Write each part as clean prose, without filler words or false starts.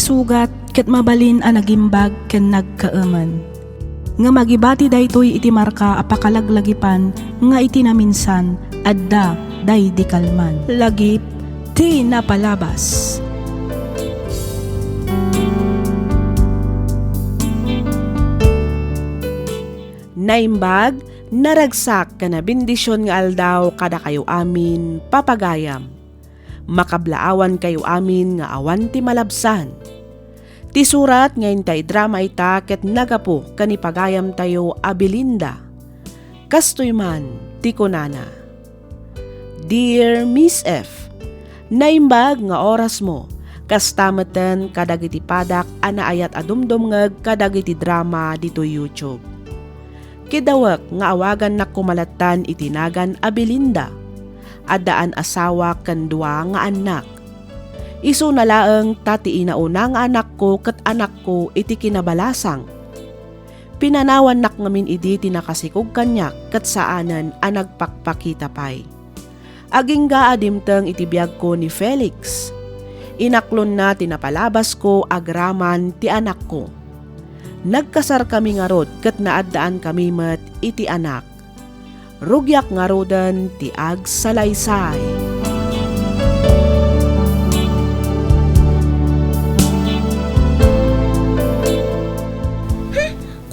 sugat ket mabalin a nagimbag ken nagkaemen. Nga magibati daytoy iti marka apakalaglagipan nga iti naminsan adda day di kalman. Lagip ti napalabas. Naimbag, naragsak ka na bendisyon nga aldaw kada kayo amin papagayam. Makablaawan kayo amin nga awan ti malabsan. Ti surat ngayon tay drama ita ket nagapo kanipagayam tayo Abilinda. Kastoy man ti kunana. Dear Miss F, naimbag nga oras mo, kastameten kadagiti padak anaayat adumdumngeg kadagiti drama dito YouTube. Kidawak nga awagan na kumalatan itinagan Abilinda, adaan asawa ken dua nga anak. Isu na laeng tati inauna nga anak ko ket anak ko iti kinabalasang. Pinanawan nak ngamin idi tinakasikog kanyak ket saanen a nagpakpakita pay. Aging gaadimteng iti biag ko ni Felix. Inaklon na tinapalabas ko agraman ti anak ko. Nagkasar kami nga rod ket naaddaan kami met iti anak. Rugyak nga roden ti agsalaysay.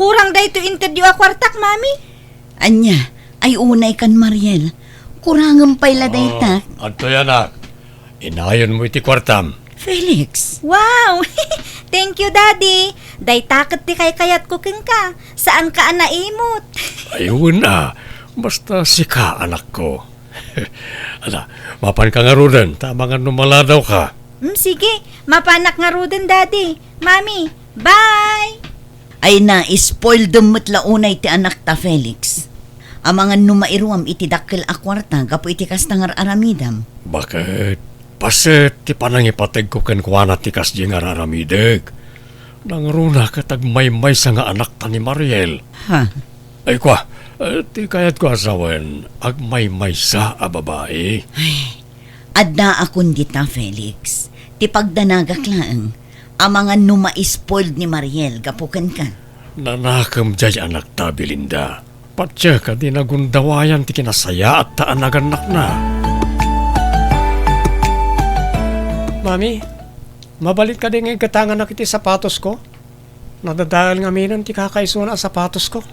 Kurang day to interview a kwartak, mami. Anya, ay unay kan Mariel. Kurangan pala day ta. Adto yan anak. Inayon mo iti kwartam. Felix. Wow! Thank you, Daddy. Day takot ti kay kayat cooking ka. Saan ka naimot? Ayun na. Basta sika anak ko. Ala, mapan ka nga roden. Tama nga numala daw ka. Sige, mapanak nga ruden, Daddy. Mami, bye! Ay na, spoil dumot launay ti anak ta Felix. Amangan numairuam iti dakkel a kwarta gapo iti kastangar aramidam. Bakit? Paset ti panangipateg ko ken kuana ti kasdi nga raramideg. Nangruna katag may sa nga anak ta ni Mariel. Ha? Ay kwa, ti kayat ko asawen, ag may sa a babae. Adda akon dita Felix. Ti pagdanagak laeng. Amangan numa-spoiled ni Mariel gapukan ka. Nanakam jay anak ta Belinda. Patya ka di nagundawayan ti kinasaya at taanaganak na. Mami, mabalit ka din ngayon katangan na kiti sapatos ko. Nadadahal nga minan ti kakaisuna ang sapatos ko.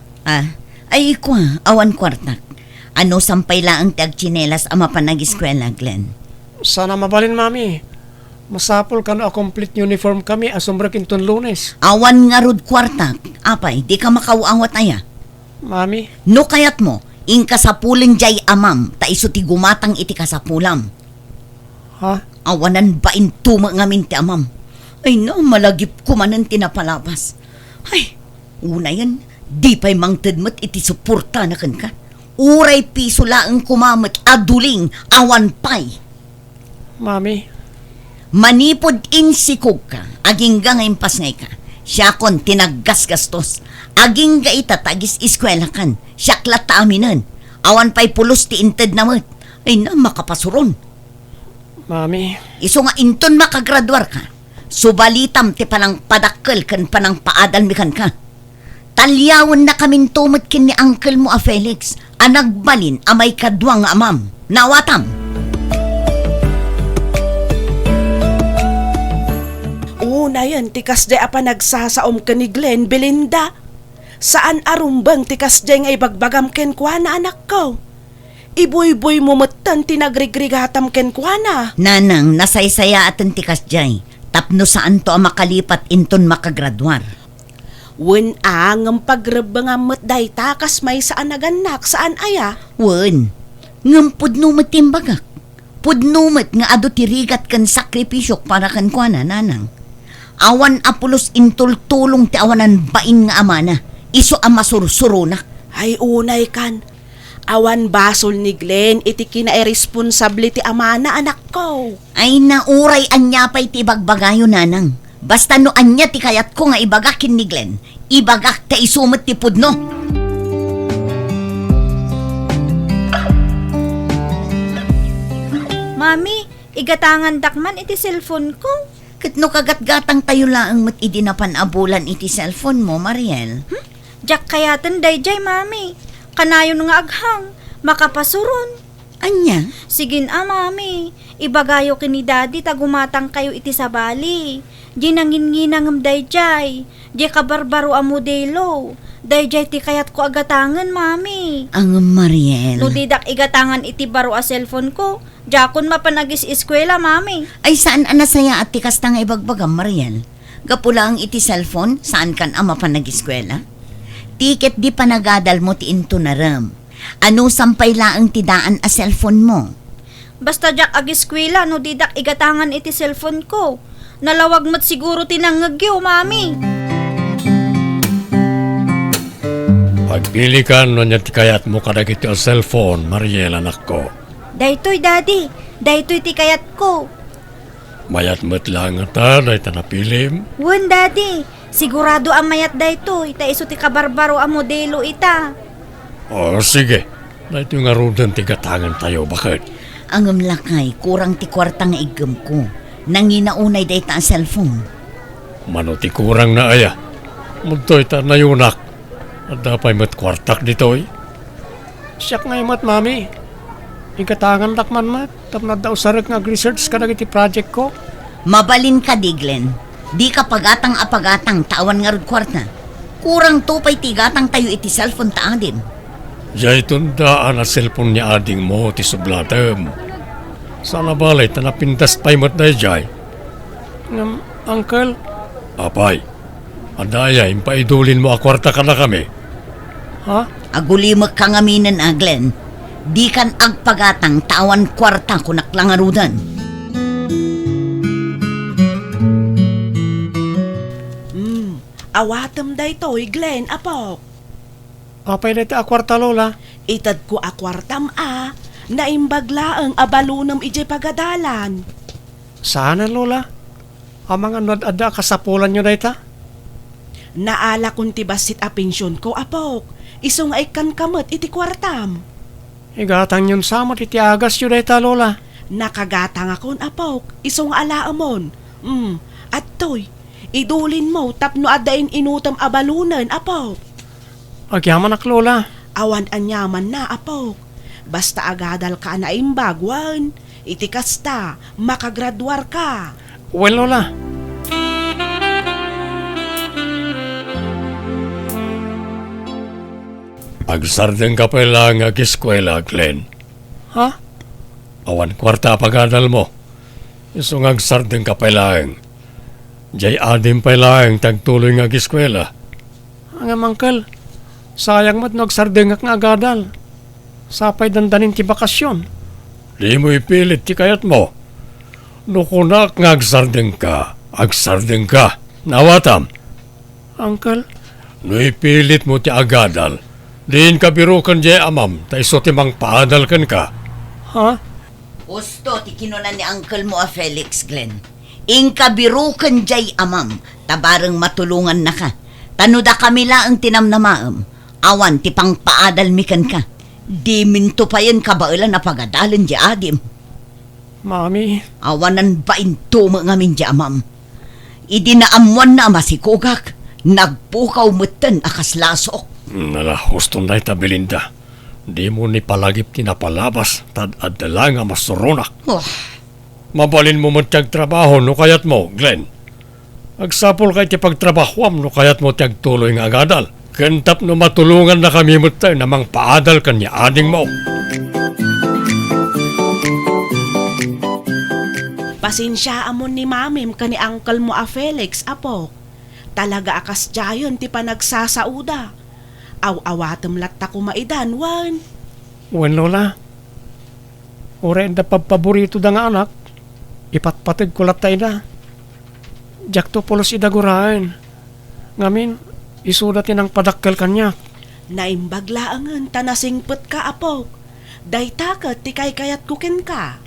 Ay kwa, awan kwartak. Ano sampay laang ti agchinelas ama pa nag-eskwela, Glenn? Sana mabalin, Mami. Masapol ka na a complete uniform kami asumra kinton Lunes. Awan nga rod kwartak. Apay, di ka makauawat aya. Mami? No kayat mo, ing kasapuling jay amam, ta iso ti gumatang iti kasapulam. Ha? Awanan ba intuma ngamin ti amam? Ay no, malagip ko manan tinapalabas. Ay, una yan, di pa'y mangtadmat iti suporta na kan ka. Uray piso laang kumamat aduling awan pay. Mami? Manipod insikog ka, aging ga ngayon pas ngay ka. Siya kon tinaggas-gastos. Aging ga itatagis iskwela kan. Siya klat ta aminan. Awan pa'y pulos ti inted namat. Ay na, makapasuron. Mami? Iso nga inton makagraduar ka. Subalitam ti panang padakkel kan panang paadalmikan ka. Talyawan na kaming tumot kin ni uncle mo a Felix. Anagbalin amay kadwang amam. Nawatam. Una yan, tikas de apa nagsasaom ka ni Glenn, Belinda. Saan arumbang tikas de nga ibagbagam ken kwa na anak ko? Iboy-boy mo matan tinagrigrigatam ken kwa na. Nanang, nasaysaya atan tikas jay. Tapno saan to makalipat inton makagraduar. Wen ang pagrebang amat day takas may saan naganak, saan aya? Wen, ngam pudnumat timbagak. Pudnumat nga ado tirigat kan sakripisyo para kan kwa na, nanang. Awan apulos intultulong ti awanan bain nga amana. Iso ang masursuro na. Ay unay kan. Awan basol ni Glenn iti kinairesponsable ti amana anak ko. Ay nauray anya pa'y ti bagbagayo nanang. Basta no anya ti kayat ko nga ibagakin ni Glenn. Ibagak ta isumat ti pudno. Mami, igatangan dakman iti cellphone ko. Kat no kagat-gatang tayo laang mat idinapan abulan iti cellphone mo, Mariel. Jak kayatan dayjay mami. Kanayon nga aghang, makapasuron. Anya? Sigin mami. Ibagayo kini daddy tagumatang kayo iti sabali. Di nangin-nginangam dayjay. Di kabarbaro a modelo. Dayjay ti kayat ko agatangan mami. Ang Mariel. No didak igatangan iti baro a cellphone ko. Jakon mapanagis eskwela mami. Ay saan anasaya at tikas nga ibagbagam, Mariel? Gapula ang iti cellphone, saan kan ama pa nag-eskwela? Tiket di panagadal mo ti into naram. Ano sampay laang tidaan a cellphone mo? Basta jak ag eskwela no didak igatangan iti cellphone ko. Nalawag mat siguro tinangagyo mami. Pagpili ka no niya ti kayat mo kadagiti o cellphone, Mariel anak ko. Daytoy daddy, daytoy ti kayat ko. Mayat mo't lang ata, dahi ta napilim. Wan daddy, sigurado ang mayat daytoy, ta iso ti kabarbaro a modelo ita. O sige, dahi ito nga rudan ti gatangan tayo, bakit? Ang lakay, kurang ti kwarta nga igam ko. Nanginaunay day ta ang cellphone. Mano ti kurang na aya. Muntoy ta nayunak. At dapay mo't kwartak ditoy. Siyak nga mat, mami. Igatangan lakman mat. Tapnad daw sarag nga research ka iti project ko. Mabalin ka, Diglen. Di ka pagatang tawan nga rod kwarta. Kurang tupay tigatang tayo iti cellphone ta adin. Jay tundaan at cellphone niya ading mo ti sublatem. Sana balay ta napintas pa'y mat na jay. Uncle? Apay, andaya, impaidulin mo akwarta ka na kami. Ha? Agulimak ka ngaminan, Glenn. Di kan agpagatang tawan kwarta kunak langarudan. Awatam daytoy, Glenn, apok. Apay na ti akwarta, Lola. Itad ko akwartam naimbaglaang abalunam ije pagadalan. Sana, Lola? Amang anod ada kasapulan nyo na ita? Naala kung tibasit a pensyon ko, apok. Isong ay kan kamot iti kwartam. Igatang yun samot iti agas yun na ita, Lola. Nakagatang akon, apok. Isong alaamon. At toy, idulin mo tapno adain inutam abalunan, apok. Agyaman ak, Lola. Awan anyaman na, apok. Basta agadal ka na imbagwan. Iti kasta, makagraduar ka. Well, Lola. Agsardeng ka pa lang ag-eskwela, Glenn. Ha? Awan kwarta pagadal mo. Isong agsardeng ka pa lang. Jay adim pa lang tagtuloy ng ag-eskwela. Ang amangkal, sayang mat no agsardeng nga agadal. Sapay dandanin ti bakasyon. Di mo ipilit ti kayat mo. Nukunak nga agsardeng ka. Nawatam. Uncle? No ipilit mo ti agadal. Diin ka birukan jay amam, ta iso ti mang paadal kan ka. Ha? Gusto ti kinunan ni uncle mo a Felix, Glenn. Ingka birukan jay amam, tabarang matulungan na ka. Tanuda kami laang tinamnamaam. Awan ti pang paadal mikan ka. Di minto pa yan kabailan na pagadalan di adim. Mami? Awanan ba into mga min di amam. Idinaamuan na masikogak. Nagpukaw mutan akas lasok. Nala, huston na ita, Belinda. Di mo ni palagip tinapalabas, tad adala nga masurunak. Oh, Mabalin mo matiyag trabaho no kayat mo, Glenn. Agsapol kay ti pagtrabahwam no kayat mo tiyag tuloy nga agadal. Kentap no matulungan na kami mo tayo namang paadal kanya ading mo. Pasensya amon ni mamim kani uncle mo a Felix, apok. Talaga akas jayon ti panagsasauda. Aw-awatem latta ko maidan, wan. Wen, Lola. Ore da paborito da nga anak. Ipatpatid ko latay na. Jak to polos idagurain. Ngamin, isudatin ang padakkel kanya. Naimbaglaangan tanasingpet ka, apok. Day takat ti kay kayat kukin ka.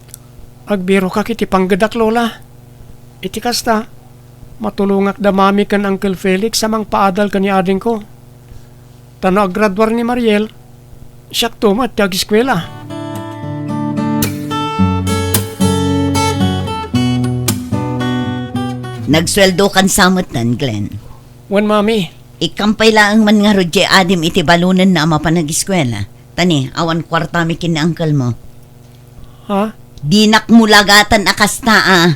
Agbiro ka kiti panggadak, Lola. Iti kasta, matulungak da mami kan Uncle Felix sa mang paadal kanya ading ko. Tano agradwar ni Mariel, siyak tumat ti ag-eskwela. Nagsweldo kan samutan, Glenn. Wen, Mami? Ikampay laang man nga rodye adim iti balunan na ama pa nag-eskwela. Tani, awan kwarta mi kin uncle mo. Ha? Dinak mulagatan akasta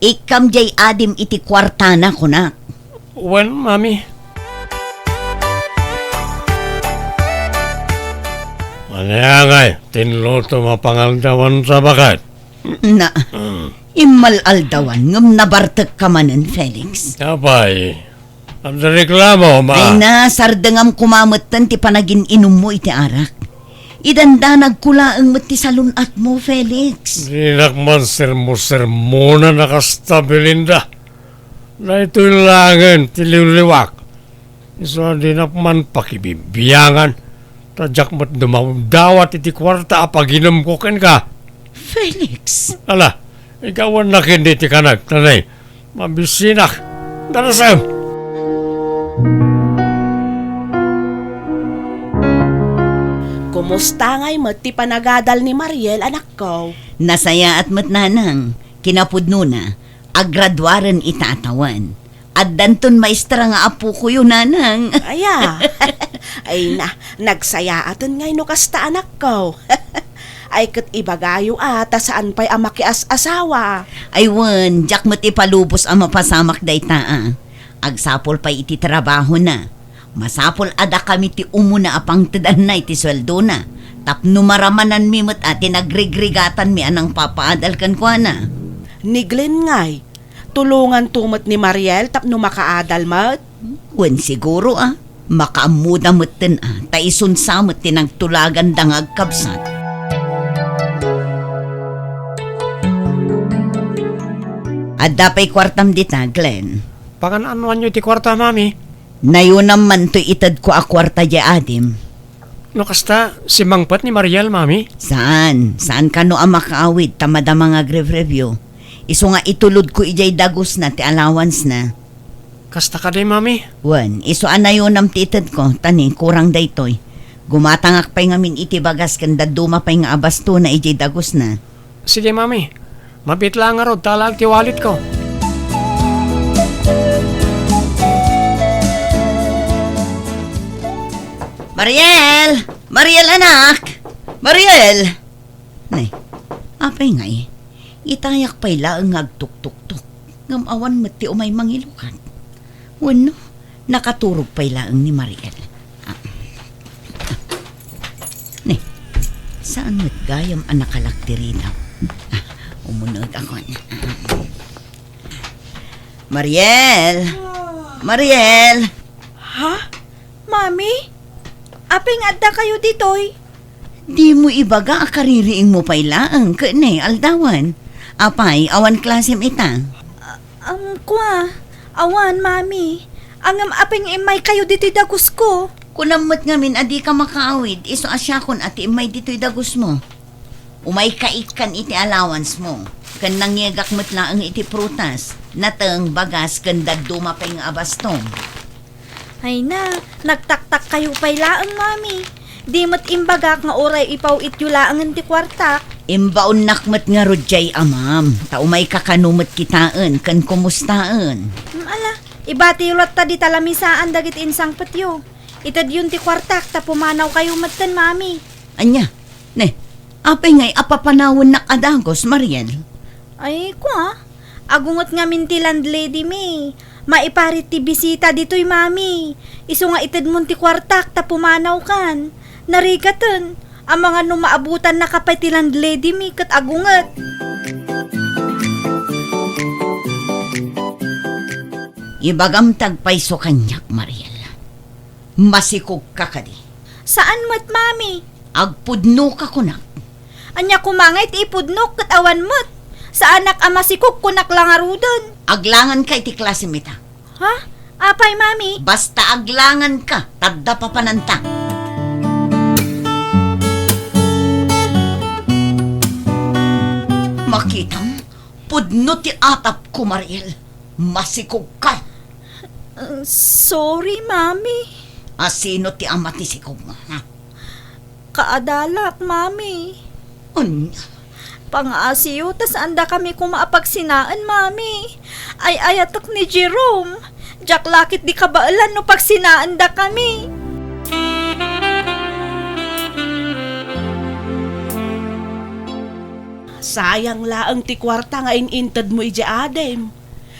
Ikam jay adim iti kwarta na kunak. Wen, Mami? Manayangay, tinluto mapangaldawan sa bakat. Na, imal-aldawan ngam nabartek ka manen, Felix. Kapay, ang reklamo, ma. Ay na, sardangam kumamatan ti panagin inom mo iti arak. Idanda nagkulaang mati sa lunat mo, Felix. Dinak man sermo-sermona nakastabilinda. Na ito'y langan, tiliwliwak. Iso dinak man pakibibiyangan. Tadyak mo't dumawdawat iti kwarta apaginom ko ken ka. Felix. Ala, ikaw ang nakindi ti kanag, tanay. Mabisinak. Darasam. Kumusta nga'y ti panagadal ni Mariel, anak ko? Nasaya at matnanang, kinapudno na, agradwaran itatawan. At danton maestra nga apo ko yun, nanang. Aya. Ay na, nagsaya aton ngay no kasta anak ko. Ay kat ibagayo ata saan pa'y amakias asawa. Ay wan, jak mo't ipalubos ang mapasamak dayta. Agsapol pa iti trabaho na. Masapol ada kami ti umuna apang tedan na iti sweldo na. Tapno maramanan mi mo't ati nagrigrigatan mi anang papaadal kan kwa na. Ni Glenn ngay, tulungan tumot ni Mariel tapno makaadal mat. Wan siguro makaamuda mo't tin taisun sa mo't tinagtulagan dangag kabsat. At dapay kwartam dita, Glenn. Panganaanuan nyo ti kwarta, Mami. Nayon naman to itad ko a kwarta di adim. No kasta, si Mangpat ni Mariel, Mami. Saan? Saan ka no ang makaawid tamada mga review? Iso nga itulod ko ijay dagos na ti allowance na. Kasta ka day, Mami. Wan, iso anayon am ti itad ko, tani, kurang daytoy. Gumatangak pa'y ngamin iti bagas kanda duma pa'y nga abasto na ijay dagos na. Sige, Mami. Mabit lang nga rod, talag ti wallet ko. Mariel! Mariel, anak! Mariel! Nay, apay ngay. Itayak pa'y laang agtuk-tuk-tuk. Ngamawan mati umay mangilukan. Wano, nakaturog pa'y laang ni Mariel. Nay, saan mo't gayam ang nakalaktirinaw? Umunog ako. Mariel! Mariel! Ha? Mami? Aping adda kayo ditoy? Di mo ibaga akaririing mo pa'y laang kanay aldawan. Apay, awan klasem ita. Kwa, awan, mami. Angam aping imay kayo dito'y dagos ko. Kunamot ngamin adi ka makaawid, iso asyakon ati imay dito'y dagos mo. Umay kaikan iti allowance mo. Kan nangyegak mo't laang iti prutas. Natang bagas kan daduma pa'y nga abastom. Ay na, nagtaktak kayo pa'y laang, mami. Di mat imbagak nga oray ipaw ityulaang ti kwartak. Imbaon nakmat nga rodjay amam. Taumay kakanumot kitaan, kan kumustaan. Ala, ibati ulat ta di talamisaan dagit insang patyo. Itad yun ti kwartak ta pumanaw kayo matan, mami. Anya, ne, apay ngay apapanawon na kadagos, Mariel. Ay, kwa, agungot nga minti landlady mi. Maiparit ti bisita dito'y mami. Iso nga itad mo ti kwartak ta pumanaw kan. Narigatan, ang mga numaabutan na kapay ti landlady mi kat agungat. Ibagam tagpayso kanyak, Mariel. Masikog ka kadi. Saan mat, mami? Agpudno ka kunak. Anya kumangay ti ipudnok kat awan mat. Sa anak amasikok kunak lang arudan. Aglangan ka iti klase mita. Ha? Apay, mami? Basta aglangan ka, tadda pa pananta. Makitang, pudno ti atap ko, Mariel. Masikog ka. Sorry, mami. Asino ti ama ti sikog mo, ha? Kaadalat, mami. Unya, Pangaasiyo, tas anda kami kumaapagsinaan, mami. Ay ayatok ni Jerome. Jak lakit di kabaalan no pagsinaan da kami. Sayang laang ti kwarta nga inintad mo ija adem.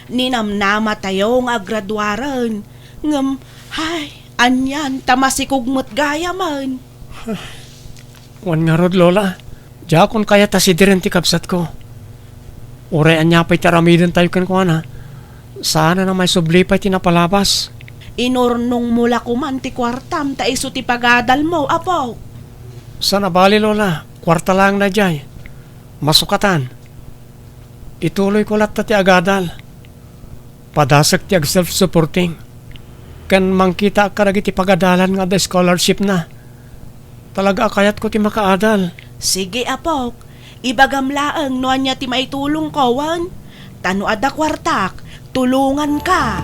Ninamnama tayo nga graduaran. Ngam, hay, anyan, tamasikugmot gaya man. Wan nga rod, Lola. Diya kung kaya ta si Diren ti kabsat ko. Urayan niya pa'y taramidin tayo kan kuha na. Sana na may subli pa'y tinapalabas. Inurnong mula kuman ti kwartam, ta iso ti pagadal mo, apo. Sana bali, Lola. Kwarta lang na diyay. Masukatan. Ituloy ko lahat ti agadal. Padasak ti ag self-supporting. Kan mangkita ka iti pagadalan nga da scholarship na. Talaga akayat ko ti makaadal. Sige, apok. Ibagam laang noan niya ti maitulong ko, wan. Tano ada kwartak, tulungan ka.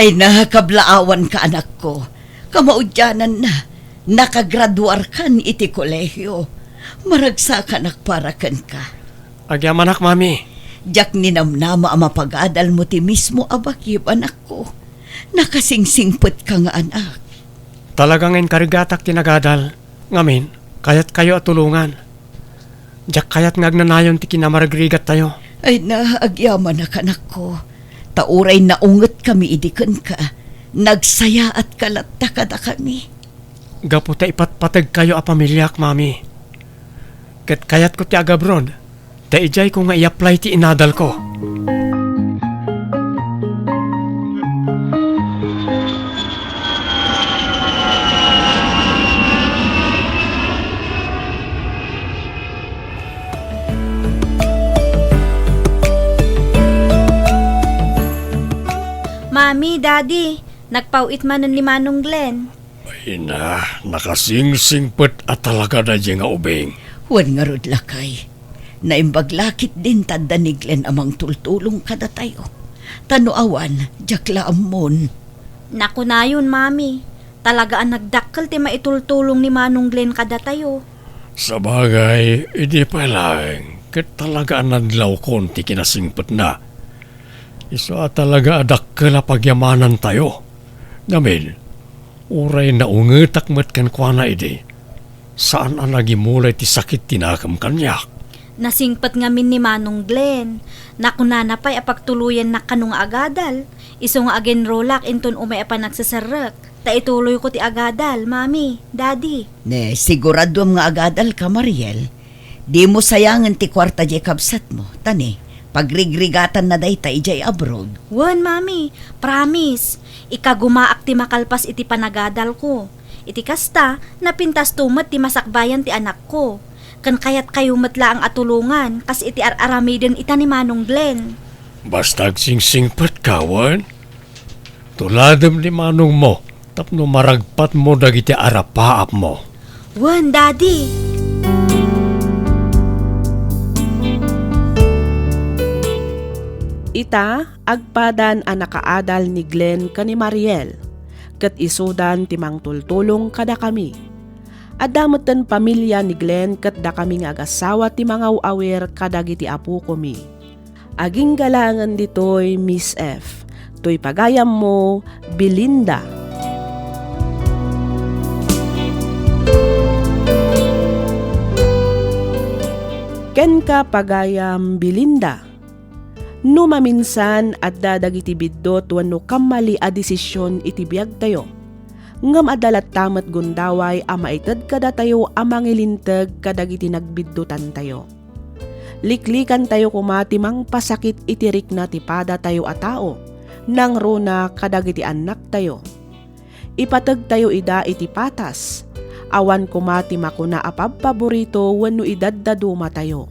Ay nakakablaawan ka anak ko. Kamaudyanan na. Nakagraduar kan iti kolehyo. Maragsa ka nakparakan ka. Agyaman anak, mami. Diyak ninamnama ang mapagadal mo ti mismo abakib anak ko. Nakasingsingpet ka nga anak. Talagang karigatak tinagadal. Ngamin, kayat kayo at tulungan. Diyak kayat ngagnanayon ti kinamaragrigat tayo. Ay naagyaman na anak ko. Tauray na unget kami idikan ka. Nagsaya at kalatta kada kami. Gapo ta ipatpatag kayo a pamilyak, mami. Kat kayat ko ti agabron. Ta ijay ko nga i-apply ti inadal ko. Mami, Daddy, nagpauit manan ni Manong Glenn. Ay na, nakasingsingpet at talaga na dyan nga ubing. Huwag nga rod lakay. Naimbaglakit din tanda ni Glenn amang tultulong kada tayo. Tanuawan, jakla amon. Naku na yun, Mami. Talaga ang nagdakkel ti maitultulong ni Manong Glenn kada tayo. Sa bagay, hindi pa lang. Kat talaga ang nadlaw konti kinasingpet na. Iso talaga adakkel a pagyamanan tayo. Ngamin, uray na ungetak met kan kwa na ide. Saan ang nagimulay ti sakit tinakam kanyak? Nasingpat ngamin ni Manong Glenn. Nakunana pa'y apagtuluyan na kanong agadal. Iso nga agenrolak inton umay pa nagsasarak. Ta ituloy ko ti agadal, Mami, Daddy. Ne, sigurado nga agadal ka, Mariel. Di mo sayangan ti kwarta di kabsat mo. Tani, pagrigrigatan na day ta ijay abroad. Wan, Mami, promise. Ikagumaak ti makalpas iti panagadal ko. Iti kasta, napintas tumat ti masakbayan ti anak ko. Kan kayat kayo matla ang atulungan, kas iti aramiden ita ni Manong Glenn. Basta singsingpet kawan. Tuladem ni manong mo, tapno maragpat mo dagiti arapaap mo. Wan, Daddy. Ita, agpadan ang nakaadal ni Glenn kani Mariel. Kat isudan timang tultulong kada kami. Adamutan pamilya ni Glenn kat da kami nga agasawa ti mga awer kadagiti apo komi. Aging galangan ditoy Miss F. Toy pagayam mo, Belinda. Ken ka pagayam Belinda. No maminsan at dadagiti biddot wano kamali a desisyon iti biag tayo. Ngam adalat tamat gundaway a maitad kada tayo a mangilintag kadagiti nagbiddutan tayo. Liklikan tayo kumatimang pasakit itirik na tipada tayo a tao, nang runa kadagiti anak tayo. Ipatag tayo ida iti patas, Awan kumati makuna paborito wenno idadaduma tayo.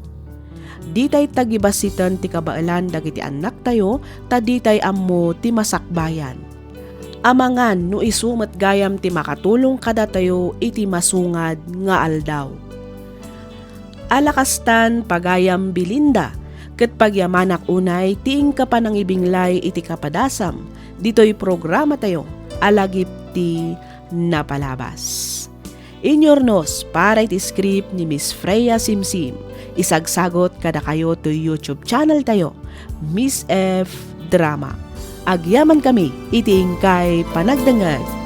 Ditay tagibasitan ti kabailan dagiti anak tayo, ta ditay ammo ti masakbayan. Amangan no isumet gayam ti makatulong kada tayo iti masungad nga aldaw. Alakastan pagayam bilinda, ket pagyamanak unay tiing ka pa ng ibinglay iti kapadasam, dito'y programa tayo, alagip ti napalabas. Inyornos para iti script ni Miss Freya Simsim, isagsagot kada kayo to YouTube channel tayo, Miss F Drama. Agyaman kami, iting kay panagdangag.